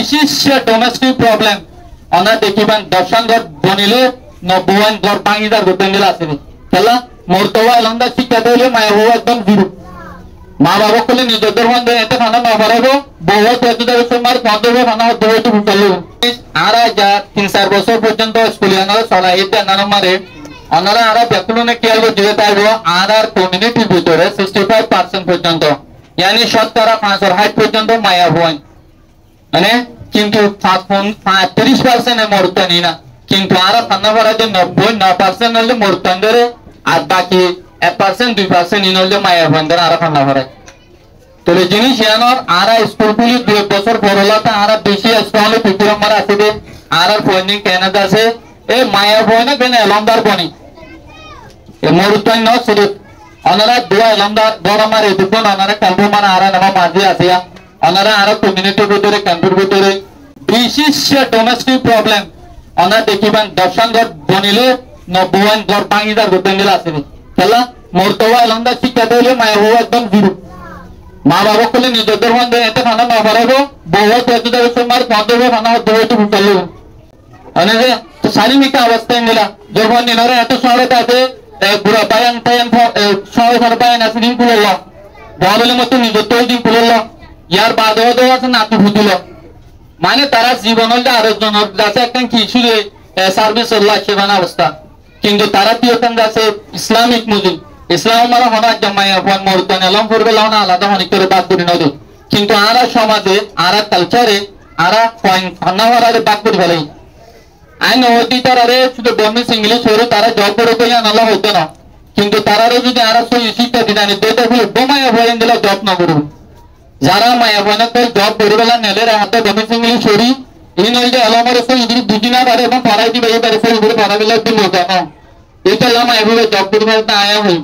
বিশেষ domestic problem অনা দেখিবান দর্শন ঘর বনিলে নবুয়ান ঘর ভাঙিদার গোতেন দিলা আছে খেলা মোরতওয়া লন্দা শিক্ষা দিলে মায়া হওয়া একদম জিরো মা বাবা কলে নিজেদের মধ্যে এতে খানা না পারাবো বহু তেজুদের সময় পঞ্চবে খানা দুটো ফুটালো আরা যা 3-4 বছর পর্যন্ত স্কুলে আনারা চলা এতে আনারা মারে ওনারা আরা ব্যাকুলনে খেয়াল দিতে পারবো আর কমিউনিটির ভিতরে 65% পর্যন্ত यानी শতকরা 560 পর্যন্ত মায়া হয় মানে কিন্তু 35% এ মরতানি না কিন্তু আরা খানা পারা যে 99% হলে মরতানদের আর বাকি 1% 2% ইন হলে মায়া হয় আরা খানা পারে তবে জিনিস জানার আরা স্কুলগুলি 2 বছর পড়লাতে আরা বেশি স্কুলে পিছরে মারা আছে দে আরা পয়েন্টিং ক্যানাডা আছে এ মায়া হয় না কেন এলমদার বনি এ মরতান না শুধু ওনারা দুয়া এলমদার বড়মার এদুকন ওনারা ক্যাম্পু মারা আরা নামা মাঝে আছে ওনারা আরা কমিউনিটির ভিতরে ক্যাম্পুর ভিতরে বিশেষ ডোমেস্টিক প্রবলেম ওনা দেখিবান দর্শন ঘর বনিলে নবুয়ান ঘর ভাঙিদার গোতেন দিলা আছে খেলা মোরতওয়া এলমদা শিক্ষা দিলে মায়া হওয়া একদম জিরো মা বাবা কলে নিজেদের মধ্যে এতে খানা না পারাবো বহু তেজুদের সময় পঞ্চবে খানা দুটো ফুটালো মানে যে শারীরিক অবস্থায় নিলা যখন নিনারা এত শহরে আছে বুড়া বায়ান টায়ান শহরে বায়ান আছে দিন খুলল বলে মতো নিজের তো দিন খুলল ইয়ার বাদেও দেওয়া আছে নাতি ফুটিল মানে তারা জীবনের আরেকজনের কাছে একটা কিছু সার্ভিস সেবান অবস্থা কিন্তু তারা কি ওখান আছে ইসলামিক মুজিব ইসলাম মারা হনার জমাইয়া ফোন মরতান এলম করবে লাউনা আলাদা অনেক করে বাদ করে নদী কিন্তু আরা সমাজে আরা কালচারে আরা ফান্নাওয়ারে বাদ করে ফেলে আইন হতি তারারে শুধু বমিস ইংলিশ হরে তারা জব করে কই আনালা হইতো না কিন্তু তারারে যদি আরা সই শিক্ষা দিদানি দেতে হলে বোমায়া ভয়েন দিলা জব না করব যারা মায়া ভয়না কই জব করিবেলা নেলে হাতে বমিস ইংলিশ হরি এই নইলে এলমরে সই ইংলিশ বুঝিনা পারে এবং পড়াই দিবে এই পারে সই করে পড়াবেলা দিল কেন এটা লামা এভাবে জব করিবেলা আয়া হই